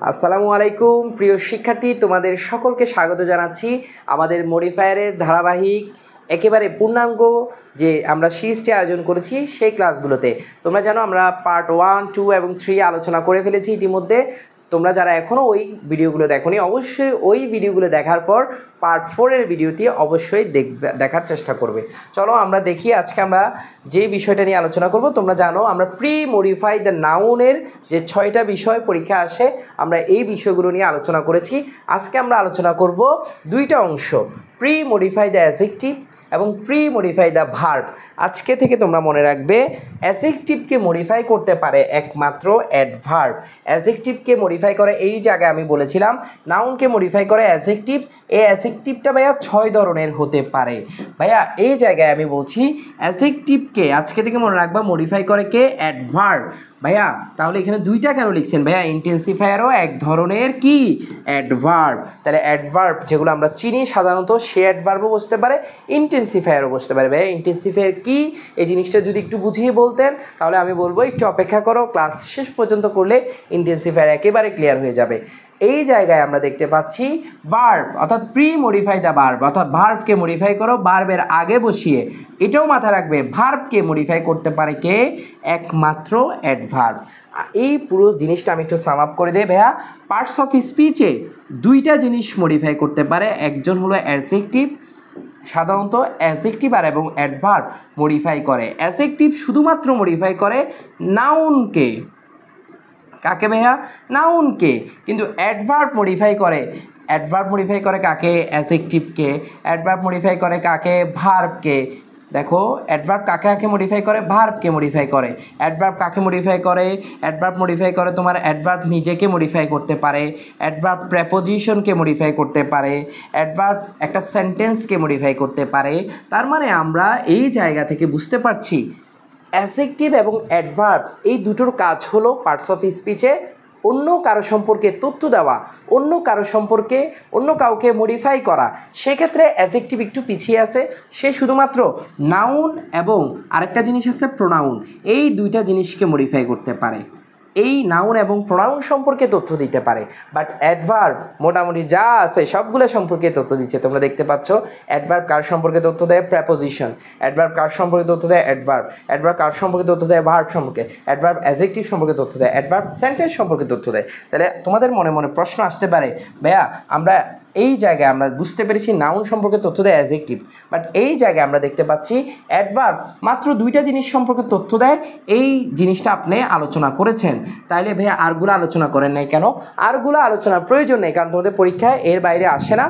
আসসালামু আলাইকুম প্রিয় শিক্ষার্থী, তোমাদের সকলকে স্বাগত জানাচ্ছি আমাদের মডিফায়ারের ধারাবাহিক একেবারে পূর্ণাঙ্গ যে আমরা সিরিজটি আয়োজন করেছি সেই ক্লাসগুলোতে। তোমরা জানো আমরা পার্ট 1, 2 এবং 3 আলোচনা করে ফেলেছি ইতিমধ্যে। তোমরা যারা এখনও ওই ভিডিওগুলো দেখোনি, অবশ্যই ওই ভিডিওগুলো দেখার পর পার্ট 4-এর ভিডিওটি অবশ্যই দেখার চেষ্টা করবে। চলো আমরা দেখি আজকে আমরা যে বিষয়টা নিয়ে আলোচনা করব। তোমরা জানো আমরা প্রি মডিফাই দ্য নাউনের যে 6টা বিষয় পরীক্ষা আসে, আমরা এই বিষয়গুলো নিয়ে আলোচনা করেছি। আজকে আমরা আলোচনা করব 2টা অংশ, প্রি মডিফাই দ্য অ্যাডজেক্টিভ এবং প্রি মডিফাই দ্য ভার্ব। আজকে থেকে তোমরা মনে রাখবে অ্যাডজেক্টিভকে মডিফাই করতে পারে একমাত্র অ্যাডভার্ব। অ্যাডজেক্টিভকে মডিফাই করে এই জায়গায় আমি বলেছিলাম নাউনকে মডিফাই করে অ্যাডজেক্টিভ। এই অ্যাডজেক্টিভটা ভাইয়া 6 ধরনের হতে পারে। ভাইয়া এই জায়গায় আমি বলছি অ্যাডজেক্টিভকে আজকে থেকে মনে রাখবা মডিফাই করে কে? অ্যাডভার্ব। ভাইয়া তাহলে এখানে 2টা কেন লিখছেন? ভাইয়া ইন্টেন্সিফায়ারও এক ধরনের কি? অ্যাডভার্ব। তাহলে অ্যাডভার্ব যেগুলো আমরা চিনি সাধারণত সে অ্যাডভার্বও বসতে পারে, ইন্টেন্সিফায়ারও বসতে পারে। ভাইয়া ইন্টেন্সিফায়ার কি এই জিনিসটা যদি একটু বুঝিয়ে বলতেন তাহলে আমি বলবো একটু অপেক্ষা করো, ক্লাস শেষ পর্যন্ত করলে ইন্টেন্সিফায়ার একেবারে ক্লিয়ার হয়ে যাবে। এই জায়গায় আমরা দেখতে পাচ্ছি ভার্ব অর্থাৎ প্রি মডিফাই দ্য ভার্ব, অর্থাৎ ভার্বকে মডিফাই করো ভার্বের আগে বসিয়ে। এটাও মাথায় রাখবে ভার্বকে মডিফাই করতে পারে কে? একমাত্র অ্যাডভার্ব। এই পুরো জিনিসটা আমি একটু সাম আপ করে দেই। ভাইয়া পার্টস অফ স্পিচে 2টা জিনিস মডিফাই করতে পারে, একজন হলো অ্যাডজেক্টিভ, সাধারণত অ্যাডজেক্টিভ আর এবং অ্যাডভার্ব মডিফাই করে। অ্যাডজেক্টিভ শুধুমাত্র মডিফাই করে নাউনকে। কাকে ভাইয়া? নাউনকে। কিন্তু অ্যাডভার্ব মডিফাই করে, অ্যাডভার্ব মডিফাই করে কাকে? অ্যাডজেক্টিভকে। অ্যাডভার্ব মডিফাই করে কাকে? ভার্বকে। দেখো অ্যাডভার্ব কাকে কাকে মডিফাই করে? ভার্বকে মডিফাই করে। অ্যাডভার্ব কাকে মডিফাই করে? অ্যাডভার্ব মডিফাই করে তোমার অ্যাডভার্ব নিজেকে মডিফাই করতে পারে, অ্যাডভার্ব প্রেপোজিশনকে মডিফাই করতে পারে, অ্যাডভার্ব একটা সেন্টেন্সকে মডিফাই করতে পারে। তার মানে আমরা এই জায়গা থেকে বুঝতে পারছি অ্যাডজেক্টিভ এবং অ্যাডভার্ব এই দুটোর কাজ হলো পার্টস অফ স্পিচে অন্য কারো সম্পর্কে তথ্য দেওয়া, অন্য কারো সম্পর্কে অন্য কাউকে মডিফাই করা। সেক্ষেত্রে অ্যাডজেক্টিভ একটু পিছিয়ে আছে, সে শুধুমাত্র নাউন এবং আরেকটা জিনিস আছে প্রোনাউন, এই 2টা জিনিসকে মডিফাই করতে পারে, এই নাউন এবং প্রোনাউন সম্পর্কে তথ্য দিতে পারে। বাট অ্যাডভার্ব মোটামুটি যা আছে সবগুলো সম্পর্কে তথ্য দিচ্ছে। তোমরা দেখতে পাচ্ছ অ্যাডভার্ব কার সম্পর্কে তথ্য দেয়? প্রেপোজিশন। অ্যাডভার্ব কার সম্পর্কে তথ্য দেয়? অ্যাডভার্ব। অ্যাডভার্ব কার সম্পর্কে তথ্য দেয়? ভার্ব সম্পর্কে। অ্যাডভার্ব অ্যাডজেক্টিভ সম্পর্কে তথ্য দেয়, অ্যাডভার্ব সেন্টেন্স সম্পর্কে তথ্য দেয়। তাহলে তোমাদের মনে মনে প্রশ্ন আসতে পারে, ভাইয়া আমরা এই জায়গায় আমরা বুঝতে পেরেছি নাউন সম্পর্কে তথ্য দেয় অ্যাডজেক্টিভ, বাট এই জায়গায় আমরা দেখতে পাচ্ছি অ্যাডভার্ব মাত্র 2টা জিনিস সম্পর্কে তথ্য দেয়। এই জিনিসটা আপনি আলোচনা করেছেন, তাইলে ভাইয়া আরগুলো আলোচনা করেন নাই কেন? আরগুলো আলোচনার প্রয়োজন নেই, কারণ তোমাদের পরীক্ষায় এর বাইরে আসে না।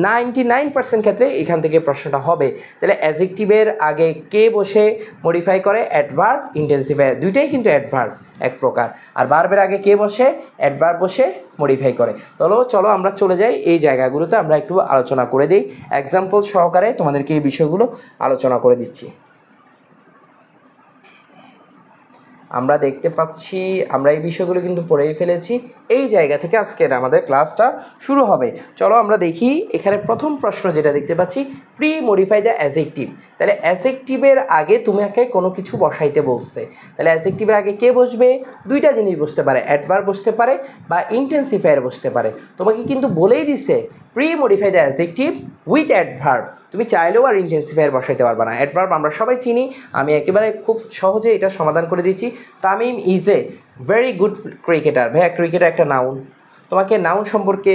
99% ক্ষেত্রে এখান থেকে প্রশ্নটা হবে। তাহলে অ্যাডজেক্টিভের আগে কে বসে মডিফাই করে? অ্যাডভার্ব, ইন্টেন্সিফায়ার, 2টাই কিন্তু অ্যাডভার্ব এক প্রকার। আর ভার্বের আগে কে বসে? অ্যাডভার্ব বসে মডিফাই করে। চলো আমরা চলে যাই এই জায়গাগুলোতে, আমরা একটু আলোচনা করে দিই এক্সাম্পল সহকারে তোমাদেরকে এই বিষয়গুলো আলোচনা করে দিচ্ছি। আমরা দেখতে পাচ্ছি আমরা এই বিষয়গুলো কিন্তু পড়েই ফেলেছি। এই জায়গা থেকে আজকের আমাদের ক্লাসটা শুরু হবে। চলো আমরা দেখি এখানে প্রথম প্রশ্ন যেটা দেখতে পাচ্ছি, প্রি মডিফাই দ্য অ্যাডজেক্টিভ। তাহলে অ্যাডজেক্টিভের আগে তোমাকে কোনো কিছু বসাইতে বলছে, তাহলে অ্যাডজেক্টিভের আগে কে বসবে? 2টা জিনিস বসতে পারে, অ্যাডভার্ব বসতে পারে বা ইন্টেন্সিফায়ার বসতে পারে। তোমাকে কিন্তু বলেই দিছে pre modify the adjective with adverb. তুমি চাইলেও আর ইন্টেন্সিফায়ার বসাইতে পারবে না। অ্যাডভার্ব আমরা সবাই চিনি, আমি একেবারে খুব সহজে এটা সমাধান করে দিচ্ছি। Tamim is a very good cricketer. ভাইয়া ক্রিকেটার একটা নাউন, তোমাকে নাউন সম্পর্কে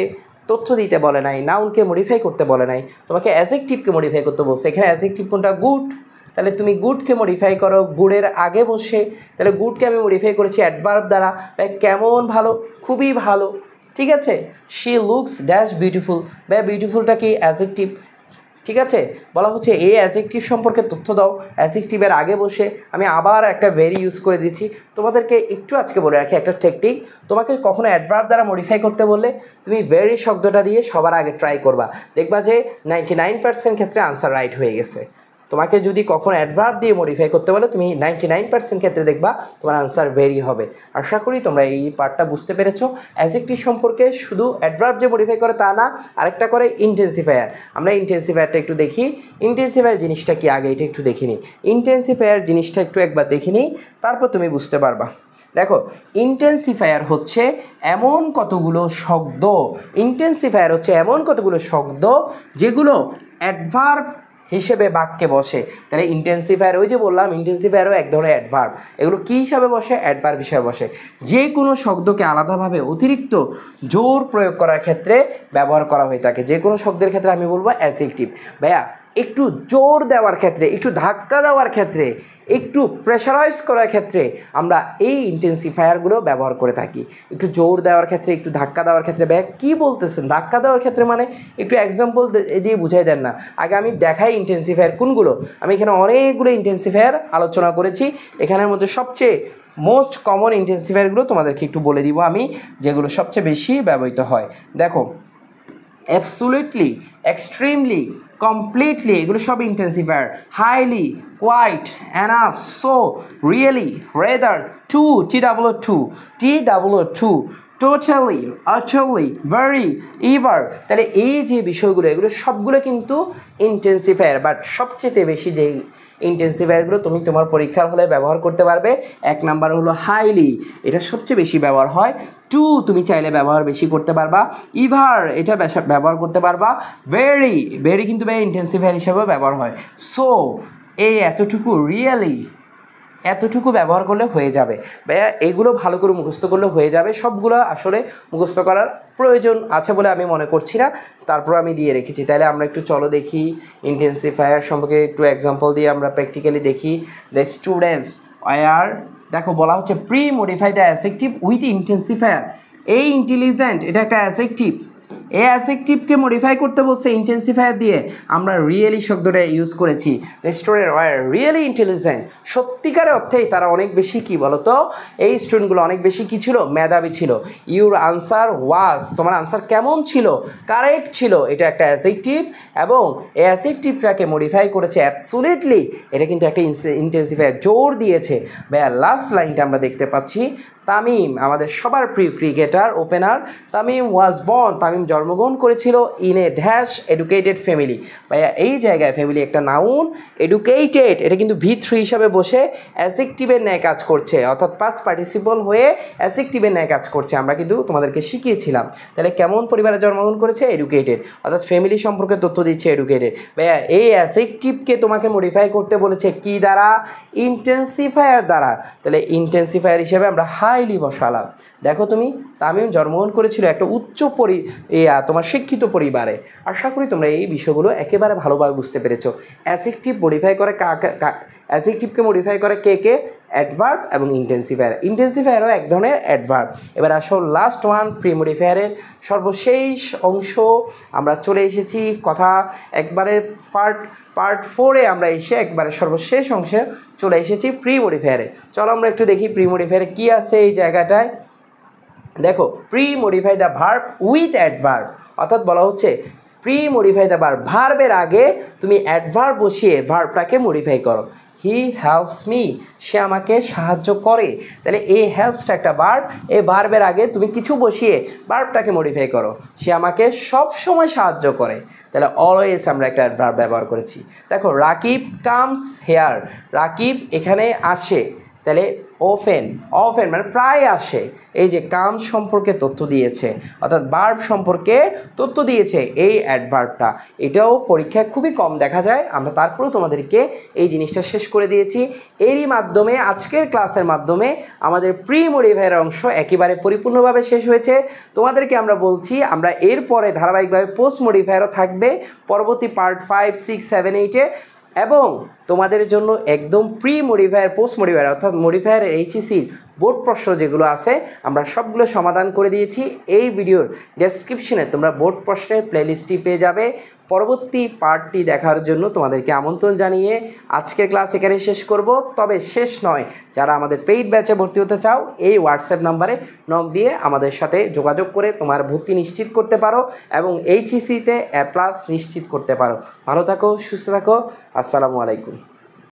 তথ্য দিতে বলে নাই, নাউনকে মডিফাই করতে বলে নাই, তোমাকে অ্যাডজেক্টিভকে মডিফাই করতে বলছে। এখানে অ্যাডজেক্টিভ কোনটা? গুড। তাহলে তুমি গুডকে মডিফাই করো গুডের আগে বসে। তাহলে গুডকে আমি মডিফাই করেছি অ্যাডভার্ব দ্বারা। ভাই কেমন ভালো? খুবই ভালো, ঠিক আছে। She looks dash beautiful. ভাই বিউটিফুলটা কি? অ্যাডজেক্টিভ, ঠিক আছে। বলা হচ্ছে এই অ্যাডজেক্টিভ সম্পর্কে তথ্য দাও, অ্যাডজেক্টিভের আগে বসে। আমি আবার একটা ভেরি ইউজ করে দিচ্ছি। তোমাদেরকে একটু আজকে বলে রাখি একটা টেকনিক, তোমাকে কখনো অ্যাডভার্ব দ্বারা মডিফাই করতে বললে তুমি ভেরি শব্দটা দিয়ে সবার আগে ট্রাই করবা, দেখবা যে 99% ক্ষেত্রে আনসার রাইট হয়ে গেছে। তোমাকে যদি কখনো অ্যাডভার্ব দিয়ে মডিফাই করতে বলে তুমি 99% ক্ষেত্রে দেখবা তোমার আনসার ভেরি হবে। আশা করি তোমরা এই পার্টটা বুঝতে পেরেছো। অ্যাডজেক্টিভ সম্পর্কে শুধু অ্যাডভার্ব যে মডিফাই করে তা না, আরেকটা করে ইন্টেন্সিফায়ার। আমরা ইন্টেন্সিফায়ারটা একটু দেখি। ইন্টেন্সিফায়ার জিনিসটা কি আগে এটা একটু দেখিনি। ইন্টেন্সিফায়ার জিনিসটা একটু একবার দেখে নিই, তারপর তুমি বুঝতে পারবা। দেখো ইন্টেন্সিফায়ার হচ্ছে এমন কতগুলো শব্দ যেগুলো অ্যাডভার্ব হিসেবে বাক্যে বসে। তাহলে ইন্টেন্সিফায়ার, ওই যে বললাম ইন্টেন্সিফায়ারও এক ধরনের অ্যাডভার্ব, এগুলো কী হিসাবে বসে? অ্যাডভার্ব হিসাবে বসে। যে কোনো শব্দকে আলাদাভাবে অতিরিক্ত জোর প্রয়োগ করার ক্ষেত্রে ব্যবহার করা হয়ে থাকে। যে কোনো শব্দের ক্ষেত্রে আমি বলবো অ্যাডজেক্টিভ। ভাইয়া একটু জোর দেওয়ার ক্ষেত্রে, একটু ধাক্কা দেওয়ার ক্ষেত্রে, একটু প্রেশারাইজ করার ক্ষেত্রে আমরা এই ইন্টেন্সিফায়ারগুলো ব্যবহার করে থাকি। একটু জোর দেওয়ার ক্ষেত্রে, একটু ধাক্কা দেওয়ার ক্ষেত্রে। ভাইয়া কী বলতেছেন ধাক্কা দেওয়ার ক্ষেত্রে? মানে একটু এক্সাম্পল দিয়ে বুঝাই দেন না। আগে আমি দেখাই ইন্টেন্সিফায়ার কোনগুলো। আমি এখানে অনেকগুলো ইন্টেন্সিফায়ার আলোচনা করেছি, এখানের মধ্যে সবচেয়ে মোস্ট কমন ইন্টেন্সিফায়ারগুলো তোমাদেরকে একটু বলে দিব আমি, যেগুলো সবচেয়ে বেশি ব্যবহৃত হয়। দেখো অ্যাবসোলিউটলি, এক্সট্রিমলি, কমপ্লিটলি, এগুলো সব intensifier. Highly, quite, enough, so, really, rather, too, too, totally, utterly, very, ever. তাহলে এই যে বিষয়গুলো, এগুলো সবগুলো কিন্তু ইন্টেন্সিফায়ার। বাট সবচেয়ে বেশি যেই ইন্টেন্সিফায়ারগুলো তুমি তোমার পরীক্ষার হলে ব্যবহার করতে পারবে, এক নাম্বার হলো হাইলি, এটা সবচেয়ে বেশি ব্যবহার হয়। টু তুমি চাইলে ব্যবহার বেশি করতে পারবা। ইভার এটা ব্যবহার করতে পারবা। ভেরি কিন্তু ইন্টেন্সিফায়ার হিসেবেও ব্যবহার হয়। সো এই এতটুকু, রিয়েলি এতটুকু ব্যবহার করলে হয়ে যাবে। ভাইয়া এগুলো ভালো করে মুখস্থ করলে হয়ে যাবে। সবগুলো আসলে মুখস্থ করার প্রয়োজন আছে বলে আমি মনে করছি না, তারপর আমি দিয়ে রেখেছি। তাহলে আমরা একটু চলো দেখি ইন্টেন্সিফায়ার সম্পর্কে একটু এক্সাম্পল দিয়ে আমরা প্র্যাকটিক্যালি দেখি। দ্য স্টুডেন্টস ওয়্যার, দেখো বলা হচ্ছে pre modify the adjective with intensifier. এই ইন্টেলিজেন্ট এটা একটা অ্যাডজেক্টিভ, এই অ্যাডজেক্টিভকে মডিফাই করতে বলছে ইন্টেন্সিফায়ার দিয়ে। আমরা রিয়েলি শব্দটা ইউজ করেছি। The student were really intelligent, সত্যিকারের অর্থেই তারা অনেক বেশি কী বলো তো, এই স্টুডেন্টগুলো অনেক বেশি কী ছিল? মেধাবী ছিল। ইউর আনসার ওয়াজ, তোমার আনসার কেমন ছিল? কারেক্ট ছিল। এটা একটা অ্যাডজেক্টিভ এবং এই অ্যাডজেক্টিভটাকে মডিফাই করেছে অ্যাবসোলিউটলি, এটা কিন্তু একটা ইন্টেন্সিফায়ার, জোর দিয়েছে। ভাইয়া লাস্ট লাইনটা আমরা দেখতে পাচ্ছি, তামিম আমাদের সবার প্রিয় cricketer opener, Tamim was born, Tamim জন্মগ্রহণ করেছিল in a dash educated family. ভাইয়া এই জায়গায় ফ্যামিলি একটা নাউন, এডুকেটেড এটা কিন্তু V3 হিসাবে বসে অ্যাডজেক্টিভের ন্যায় কাজ করছে, অর্থাৎ পাস্ট পার্টিসিপল হয়ে অ্যাডজেক্টিভের ন্যায় কাজ করছে। আমরা কিন্তু তোমাদেরকে শিখিয়েছিলাম। তাহলে কেমন পরিবারে জন্মগ্রহণ করেছে? এডুকেটেড, অর্থাৎ ফ্যামিলি সম্পর্কে তথ্য দিচ্ছে এডুকেটেড। ভাইয়া এই অ্যাডজেক্টিভকে তোমাকে মডিফাই করতে বলেছে কি দ্বারা? ইন্টেন্সিফায়ার দ্বারা। তাহলে ইন্টেন্সিফায়ার হিসেবে আমরা হাইলি বসালাম। দেখো তুমি, তামিম জন্মগ্রহণ করেছিল একটা তোমার শিক্ষিত পরিবারে। আশা করি তোমরা এই বিষয়গুলো একেবারে ভালোভাবে বুঝতে পেরেছো। অ্যাডজেক্টিভ মডিফাই করে অ্যাডজেক্টিভকে মডিফাই করে কে? অ্যাডভার্ব এবং ইন্টেন্সিফায়ার। ইন্টেন্সিফায়ারও এক ধরনের অ্যাডভার্ব। এবার আসো লাস্ট ওয়ান, প্রি মডিফায়ারের সর্বশেষ অংশ আমরা চলে এসেছি। কথা একবারে পার্ট 4-এ আমরা এসে একবারে সর্বশেষ অংশে চলে এসেছি প্রি মডিফায়ারে। চলো আমরা একটু দেখি প্রি মডিফায়ারে কী আছে এই জায়গাটায়। দেখো pre modify the verb with adverb, অর্থাৎ বলা হচ্ছে প্রি মডিফাই দ্য ভার্ব, ভার্বের আগে তুমি অ্যাডভার্ব বসিয়ে ভার্বটাকে মডিফাই করো। হি হেল্পস মি, সে আমাকে সাহায্য করে। তাহলে এই হেল্পসটা একটা ভার্ব, এই ভার্বের আগে তুমি কিছু বসিয়ে ভার্বটাকে মডিফাই করো। সে আমাকে সব সময় সাহায্য করে। তাহলে অলওয়েজ আমরা একটা ভার্ব ব্যবহার করেছি। দেখো রাকিব কামস হেয়ার, রাকিব এখানে আসে। তাহলে অফেন মানে প্রায় আসে। এই যে কাম সম্পর্কে তথ্য দিয়েছে, অর্থাৎ ভার্ব সম্পর্কে তথ্য দিয়েছে এই অ্যাডভার্বটা। এটাও পরীক্ষায় খুবই কম দেখা যায়। আমরা তারপরেও তোমাদেরকে এই জিনিসটা শেষ করে দিয়েছি। এরই মাধ্যমে আজকের ক্লাসের মাধ্যমে আমাদের প্রি মডিফায়ার অংশ একেবারে পরিপূর্ণভাবে শেষ হয়েছে। তোমাদেরকে আমরা বলছি আমরা এরপরে ধারাবাহিকভাবে পোস্ট মডিফায়ারও থাকবে পরবর্তী পার্ট 5, 6, 7, 8-এ, এবং তোমাদের জন্য একদম প্রি মডিফায়ার, পোস্ট মডিফায়ার অর্থাৎ মডিফায়ারের এইচএসির বোর্ড প্রশ্ন যেগুলো আছে আমরা সবগুলো সমাধান করে দিয়েছি। এই ভিডিওর ডেসক্রিপশনে তোমরা বোর্ড প্রশ্নের প্লেলিস্টটি পেয়ে যাবে। পরবর্তী পার্টটি দেখার জন্য তোমাদেরকে আমন্ত্রণ জানিয়ে আজকের ক্লাস এখানে শেষ করব। তবে শেষ নয়, যারা আমাদের পেইড ব্যাচে ভর্তি হতে চাও এই হোয়াটসঅ্যাপ নাম্বারে নক দিয়ে আমাদের সাথে যোগাযোগ করে তোমার ভর্তি নিশ্চিত করতে পারো এবং এইচএসিতে A+ নিশ্চিত করতে পারো। ভালো থাকো, সুস্থ থাকো, আসসালামু আলাইকুম।